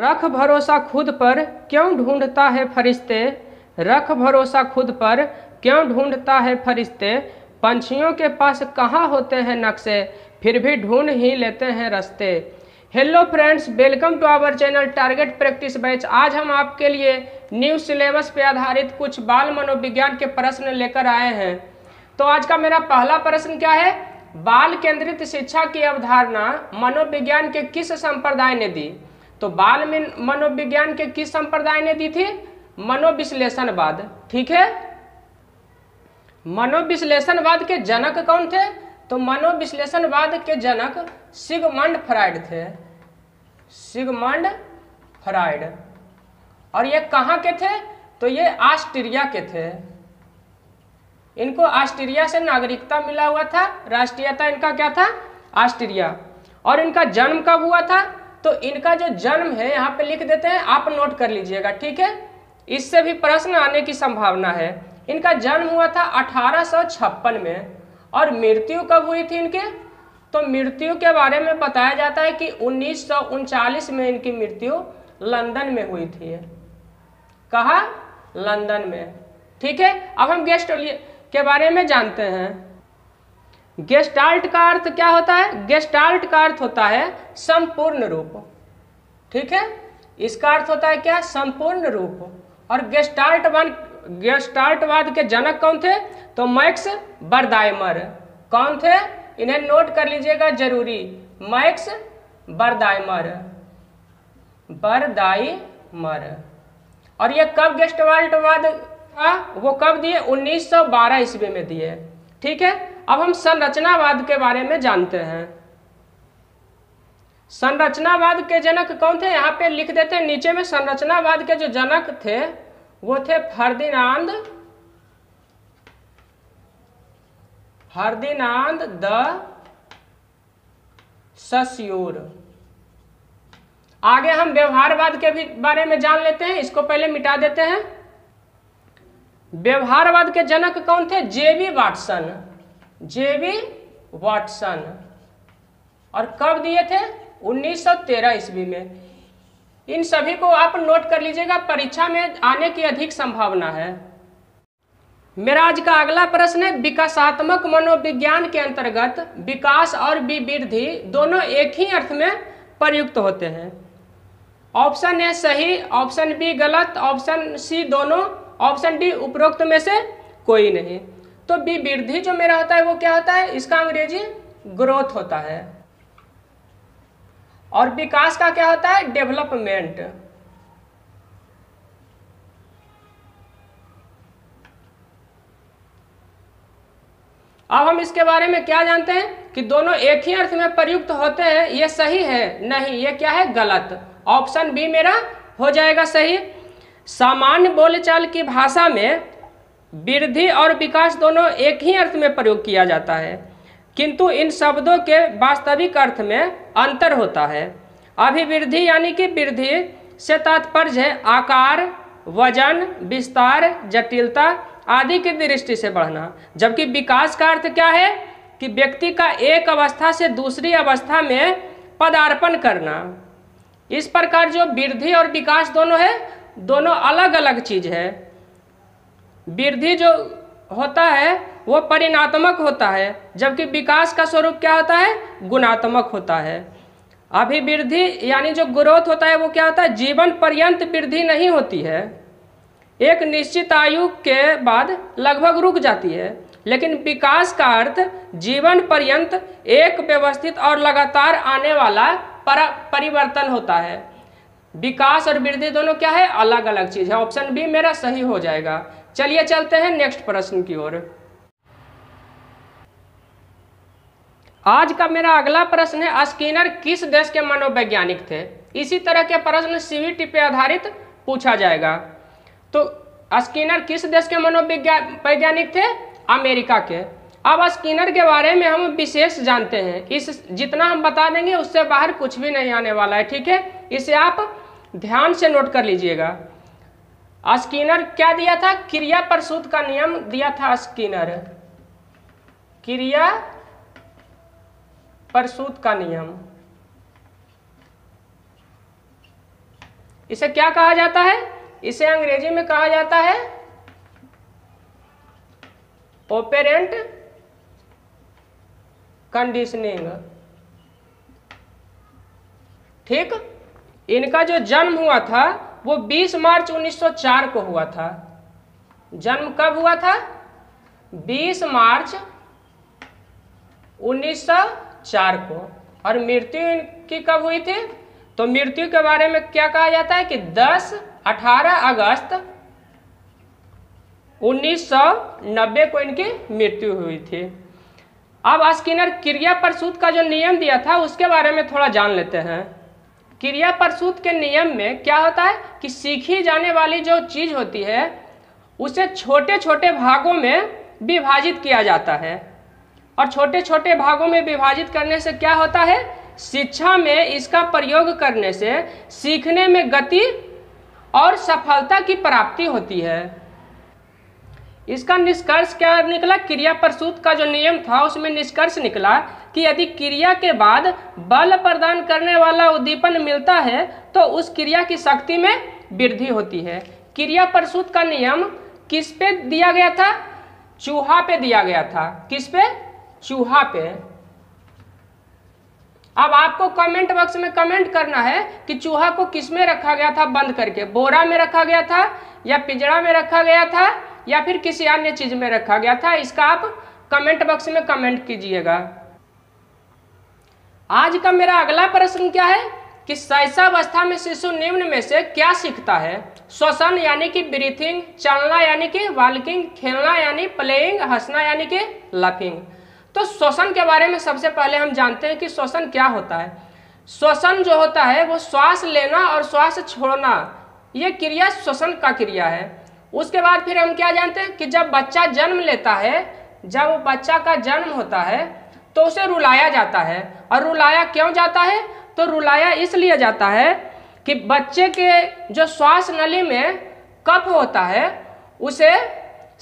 रख भरोसा खुद पर क्यों ढूंढता है फरिश्ते, रख भरोसा खुद पर क्यों ढूंढता है फरिश्ते, पंछियों के पास कहाँ होते हैं नक्शे, फिर भी ढूंढ ही लेते हैं रास्ते। Hello friends, welcome to our channel target practice batch. आज हम आपके लिए न्यू सिलेबस पे आधारित कुछ बाल मनोविज्ञान के प्रश्न लेकर आए हैं। तो आज का मेरा पहला प्रश्न क्या है, बाल केंद्रित शिक्षा की अवधारणा मनोविज्ञान के किस संप्रदाय ने दी। तो बाल मनोविज्ञान के किस संप्रदाय ने दी थी, मनोविश्लेषणवाद। ठीक है, मनोविश्लेषणवाद के जनक कौन थे, तो मनोविश्लेषणवाद के जनक सिगमंड फ्राइड थे, सिगमंड फ्राइड। और ये कहाँ के थे, तो ये ऑस्ट्रिया के थे। इनको ऑस्ट्रिया से नागरिकता मिला हुआ था, राष्ट्रीयता इनका क्या था, ऑस्ट्रिया। और इनका जन्म कब हुआ था, तो इनका जो जन्म है यहाँ पे लिख देते हैं, आप नोट कर लीजिएगा। ठीक है, इससे भी प्रश्न आने की संभावना है। इनका जन्म हुआ था 1856 में। और मृत्यु कब हुई थी इनके, तो मृत्यु के बारे में बताया जाता है कि 1939 में इनकी मृत्यु लंदन में हुई थी। कहाँ, लंदन में। ठीक है, अब हम गेस्ट के बारे में जानते हैं। गेस्टाल्ट का अर्थ क्या होता है, गेस्टाल्ट का अर्थ होता है संपूर्ण रूप। ठीक है, इसका अर्थ होता है क्या, संपूर्ण रूप। और गेस्टाल्टवाद के जनक कौन थे, तो मैक्स बर्दाइमर। कौन थे, इन्हें नोट कर लीजिएगा जरूरी, मैक्स बर्दाइमर, बर्दाइमर। और ये कब गेस्टाल्टवाद था, वो कब दिए, 1912 ईस्वी में दिए। ठीक है, अब हम संरचनावाद के बारे में जानते हैं। संरचनावाद के जनक कौन थे, यहाँ पे लिख देते हैं नीचे में। संरचनावाद के जो जनक थे वो थे फर्दिनांद द सस्योर। आगे हम व्यवहारवाद के भी बारे में जान लेते हैं, इसको पहले मिटा देते हैं। व्यवहारवाद के जनक कौन थे, जेबी वाटसन, जेबी वाटसन। और कब दिए थे, 1913 ईस्वी में। इन सभी को आप नोट कर लीजिएगा, परीक्षा में आने की अधिक संभावना है। मेरा आज का अगला प्रश्न है, विकासात्मक मनोविज्ञान के अंतर्गत विकास और विवृद्धि दोनों एक ही अर्थ में प्रयुक्त होते हैं। ऑप्शन ए सही, ऑप्शन बी गलत, ऑप्शन सी दोनों, ऑप्शन डी उपरोक्त में से कोई नहीं। तो विवृद्धि जो मेरा होता है वो क्या होता है, इसका अंग्रेजी ग्रोथ होता है। और विकास का क्या होता है, डेवलपमेंट। अब हम इसके बारे में क्या जानते हैं कि दोनों एक ही अर्थ में प्रयुक्त होते हैं। ये सही है, नहीं, ये क्या है, गलत। ऑप्शन बी मेरा हो जाएगा सही। सामान्य बोलचाल की भाषा में वृद्धि और विकास दोनों एक ही अर्थ में प्रयोग किया जाता है, किंतु इन शब्दों के वास्तविक अर्थ में अंतर होता है। अभिवृद्धि यानी कि वृद्धि से तात्पर्य है आकार, वजन, विस्तार, जटिलता आदि की दृष्टि से बढ़ना, जबकि विकास का अर्थ क्या है कि व्यक्ति का एक अवस्था से दूसरी अवस्था में पदार्पण करना। इस प्रकार जो वृद्धि और विकास दोनों है, दोनों अलग अलग चीज है। वृद्धि जो होता है वो परिणात्मक होता है, जबकि विकास का स्वरूप क्या होता है, गुणात्मक होता है। अभिवृद्धि यानी जो ग्रोथ होता है वो क्या होता है, जीवन पर्यंत वृद्धि नहीं होती है, एक निश्चित आयु के बाद लगभग रुक जाती है। लेकिन विकास का अर्थ जीवन पर्यंत एक व्यवस्थित और लगातार आने वाला परिवर्तन होता है। विकास और वृद्धि दोनों क्या है, अलग अलग चीज है। ऑप्शन बी मेरा सही हो जाएगा। चलिए चलते हैं नेक्स्ट प्रश्न की ओर। आज का मेरा अगला प्रश्न है, स्किनर किस देश के मनोवैज्ञानिक थे। इसी तरह के प्रश्न सीवीटी पे आधारित पूछा जाएगा। तो स्किनर किस देश के मनोवैज्ञानिक थे, अमेरिका के। अब स्किनर के बारे में हम विशेष जानते हैं, इस जितना हम बता देंगे उससे बाहर कुछ भी नहीं आने वाला है। ठीक है, इसे आप ध्यान से नोट कर लीजिएगा। स्किनर क्या दिया था, क्रिया प्रसूत का नियम दिया था स्किनर, क्रिया प्रसूत का नियम। इसे क्या कहा जाता है? इसे अंग्रेजी में कहा जाता है ऑपरेंट कंडीशनिंग। ठीक, इनका जो जन्म हुआ था वो 20 मार्च 1904 को हुआ था। जन्म कब हुआ था? 20 मार्च 1904 को। और मृत्यु इनकी कब हुई थी? तो मृत्यु के बारे में क्या कहा जाता है कि 18 अगस्त 1990 को इनकी मृत्यु हुई थी। अब स्किनर क्रिया प्रसूत का जो नियम दिया था उसके बारे में थोड़ा जान लेते हैं। क्रिया प्रसूत के नियम में क्या होता है कि सीखी जाने वाली जो चीज होती है उसे छोटे छोटे भागों में विभाजित किया जाता है। और छोटे छोटे भागों में विभाजित करने से क्या होता है? शिक्षा में इसका प्रयोग करने से सीखने में गति और सफलता की प्राप्ति होती है। इसका निष्कर्ष क्या निकला? क्रिया प्रसूत का जो नियम था उसमें निष्कर्ष निकला कि यदि क्रिया के बाद बल प्रदान करने वाला उद्दीपन मिलता है तो उस क्रिया की शक्ति में वृद्धि होती है। क्रिया प्रसूत का नियम किस पे दिया गया था? चूहा पे दिया गया था। किस पे? चूहा पे। अब आपको कमेंट बॉक्स में कमेंट करना है कि चूहा को किस में रखा गया था बंद करके? बोरा में रखा गया था या पिंजरा में रखा गया था या फिर किसी अन्य चीज में रखा गया था? इसका आप कमेंट बॉक्स में कमेंट कीजिएगा। आज का मेरा अगला प्रश्न क्या है कि शैशवावस्था में शिशु निम्न में से क्या सीखता है? श्वसन यानी कि ब्रीथिंग, चलना यानी कि वॉकिंग, खेलना यानी प्लेइंग, हंसना यानी कि लाफिंग। तो श्वसन के बारे में सबसे पहले हम जानते हैं कि श्वसन क्या होता है। श्वसन जो होता है वो श्वास लेना और श्वास छोड़ना, ये क्रिया श्वसन का क्रिया है। उसके बाद फिर हम क्या जानते हैं कि जब बच्चा जन्म लेता है, जब बच्चा का जन्म होता है तो उसे रुलाया जाता है। और रुलाया क्यों जाता है? तो रुलाया इसलिए जाता है कि बच्चे के जो श्वास नली में कफ होता है उसे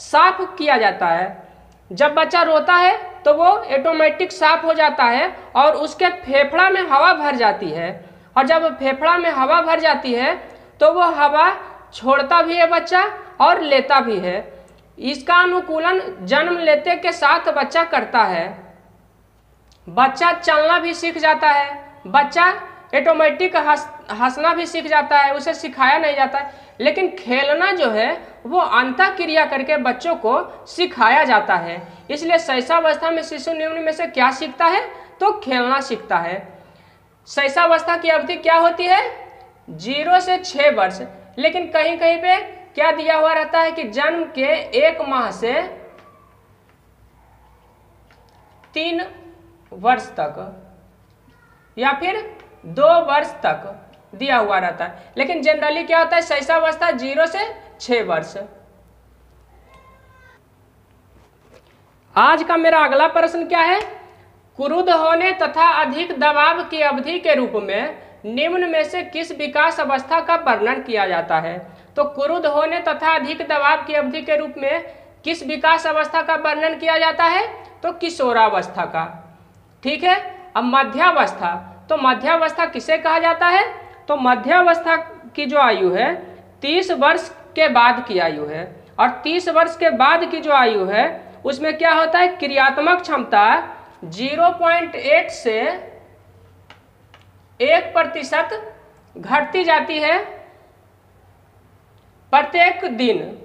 साफ किया जाता है। जब बच्चा रोता है तो वो ऑटोमेटिक साफ हो जाता है और उसके फेफड़ा में हवा भर जाती है। और जब फेफड़ा में हवा भर जाती है तो वो हवा छोड़ता भी है बच्चा और लेता भी है। इसका अनुकूलन जन्म लेते के साथ बच्चा करता है। बच्चा चलना भी सीख जाता है, बच्चा ऑटोमेटिक हंसना भी सीख जाता है, उसे सिखाया नहीं जाता है। लेकिन खेलना जो है वो अंतः क्रिया करके बच्चों को सिखाया जाता है। इसलिए शैशवावस्था में शिशु निम्न में से क्या सीखता है? तो खेलना सीखता है। शैशवावस्था की अवधि क्या होती है? 0 से 6 वर्ष। लेकिन कहीं कहीं पे क्या दिया हुआ रहता है कि जन्म के 1 माह से 3 वर्ष तक या फिर 2 वर्ष तक दिया हुआ रहता है। लेकिन जनरली क्या होता है? शैशवावस्था 0 से 6 वर्ष। आज का मेरा अगला प्रश्न क्या है? क्रुद्ध होने तथा अधिक दबाव की अवधि के रूप में निम्न में से किस विकास अवस्था का वर्णन किया जाता है? तो क्रुद्ध होने तथा अधिक दबाव की अवधि के रूप में किस विकास अवस्था का वर्णन किया जाता है? तो किशोरावस्था का। ठीक है। अब मध्यावस्था, तो मध्यावस्था किसे कहा जाता है? तो मध्यावस्था की जो आयु है 30 वर्ष के बाद की आयु है। और 30 वर्ष के बाद की जो आयु है उसमें क्या होता है? क्रियात्मक क्षमता 0.8 से 1% घटती जाती है प्रत्येक दिन।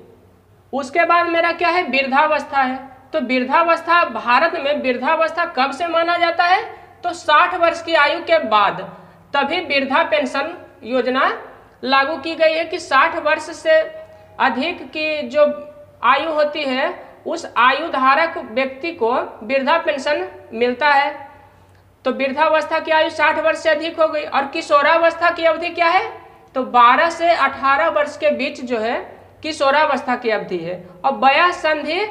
उसके बाद मेरा क्या है? वृद्धावस्था है। तो वृद्धावस्था, भारत में वृद्धावस्था कब से माना जाता है? तो 60 वर्ष की आयु के बाद। तभी वृद्धा पेंशन योजना लागू की गई है कि 60 वर्ष से अधिक की जो आयु होती है उस आयु धारक व्यक्ति को वृद्धा पेंशन मिलता है। तो वृद्धावस्था की आयु 60 वर्ष से अधिक हो गई। और किशोरावस्था की अवधि क्या है? तो 12 से 18 वर्ष के बीच जो है किशोरावस्था की अवधि है। और वयः संधि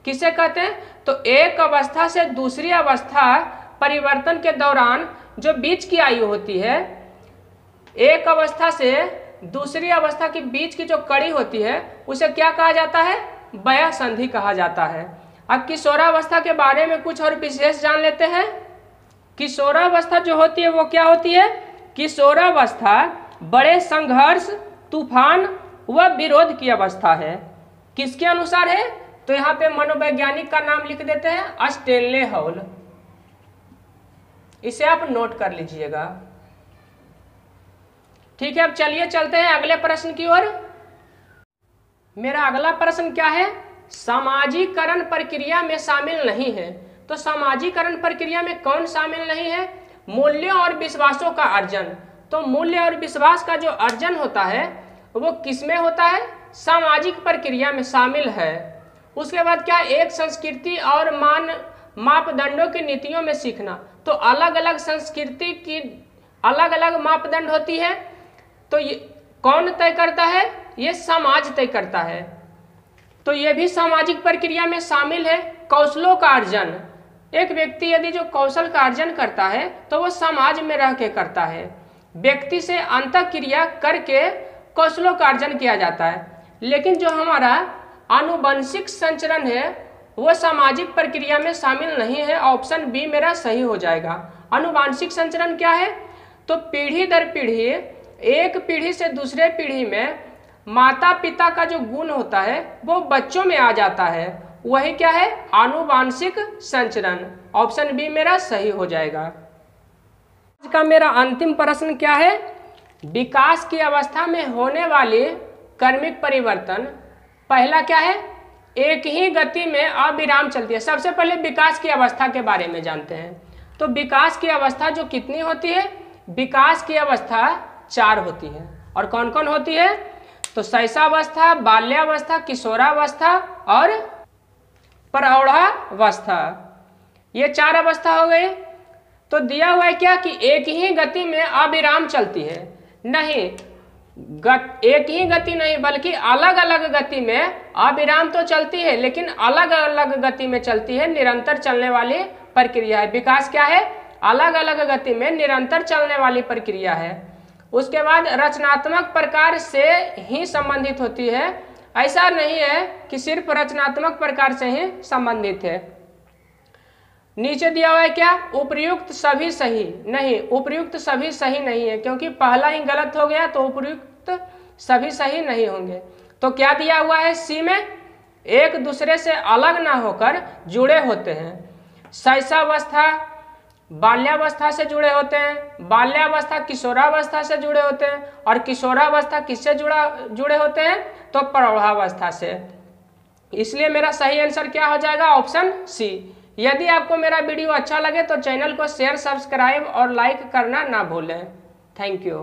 किसे कहते हैं? तो एक अवस्था से दूसरी अवस्था परिवर्तन के दौरान जो बीच की आयु होती है, एक अवस्था से दूसरी अवस्था के बीच की जो कड़ी होती है उसे क्या कहा जाता है? वयः संधि कहा जाता है। अब किशोरावस्था के बारे में कुछ और विशेष जान लेते हैं। किशोरावस्था जो होती है वो क्या होती है? किशोरावस्था बड़े संघर्ष, तूफान व विरोध की अवस्था है। किसके अनुसार है? तो यहाँ पे मनोवैज्ञानिक का नाम लिख देते हैं, स्टेनले हॉल। इसे आप नोट कर लीजिएगा। ठीक है, अब चलिए चलते हैं अगले प्रश्न की ओर। मेरा अगला प्रश्न क्या है? सामाजिकरण प्रक्रिया में शामिल नहीं है। तो सामाजिकरण प्रक्रिया में कौन शामिल नहीं है? मूल्यों और विश्वासों का अर्जन। तो मूल्य और विश्वास का जो अर्जन होता है वो किसमें होता है? सामाजिक प्रक्रिया में शामिल है। उसके बाद क्या? एक संस्कृति और मापदंडों की नीतियों में सीखना। तो अलग अलग संस्कृति की अलग अलग मापदंड होती है, तो ये कौन तय करता है? ये समाज तय करता है। तो ये भी सामाजिक प्रक्रिया में शामिल है। कौशलों का अर्जन, एक व्यक्ति यदि जो कौशल का अर्जन करता है तो वो समाज में रह के करता है। व्यक्ति से अंतःक्रिया करके कौशलों का अर्जन किया जाता है। लेकिन जो हमारा आनुवंशिक संचरण है वो सामाजिक प्रक्रिया में शामिल नहीं है। ऑप्शन बी मेरा सही हो जाएगा। आनुवंशिक संचरण क्या है? तो पीढ़ी दर पीढ़ी, एक पीढ़ी से दूसरे पीढ़ी में माता पिता का जो गुण होता है वो बच्चों में आ जाता है, वही क्या है? आनुवंशिक संचरण। ऑप्शन बी मेरा सही हो जाएगा। आज का मेरा अंतिम प्रश्न क्या है? विकास की अवस्था में होने वाले कर्मिक परिवर्तन। पहला क्या है? एक ही गति में अविराम चलती है। सबसे पहले विकास की अवस्था के बारे में जानते हैं। तो विकास की अवस्था जो कितनी होती है? विकास की अवस्था 4 होती है। और कौन कौन होती है? तो शैशवावस्था, बाल्यावस्था, किशोरावस्था और प्रौढ़ावस्था। ये 4 अवस्था हो गई। तो दिया हुआ है क्या कि एक ही गति में अविराम चलती है? नहीं, एक ही गति नहीं बल्कि अलग अलग गति में अविराम तो चलती है, लेकिन अलग अलग गति में चलती है। निरंतर चलने वाली प्रक्रिया है। विकास क्या है? अलग अलग गति में निरंतर चलने वाली प्रक्रिया है। उसके बाद रचनात्मक प्रकार से ही संबंधित होती है। ऐसा नहीं है कि सिर्फ रचनात्मक प्रकार से ही संबंधित है। नीचे दिया हुआ है क्या? उपर्युक्त सभी सही नहीं। उपर्युक्त सभी सही नहीं है, क्योंकि पहला ही गलत हो गया, तो उपर्युक्त सभी सही नहीं होंगे। तो क्या दिया हुआ है? सी में एक दूसरे से अलग ना होकर जुड़े होते हैं। शैशवावस्था बाल्यावस्था से जुड़े होते हैं, बाल्यावस्था किशोरावस्था से जुड़े होते हैं, और किशोरावस्था किससे जुड़े होते हैं? तो प्रौढ़ावस्था से। इसलिए मेरा सही आंसर क्या हो जाएगा? Option C. यदि आपको मेरा वीडियो अच्छा लगे तो चैनल को शेयर, सब्सक्राइब और लाइक करना ना भूलें। Thank you.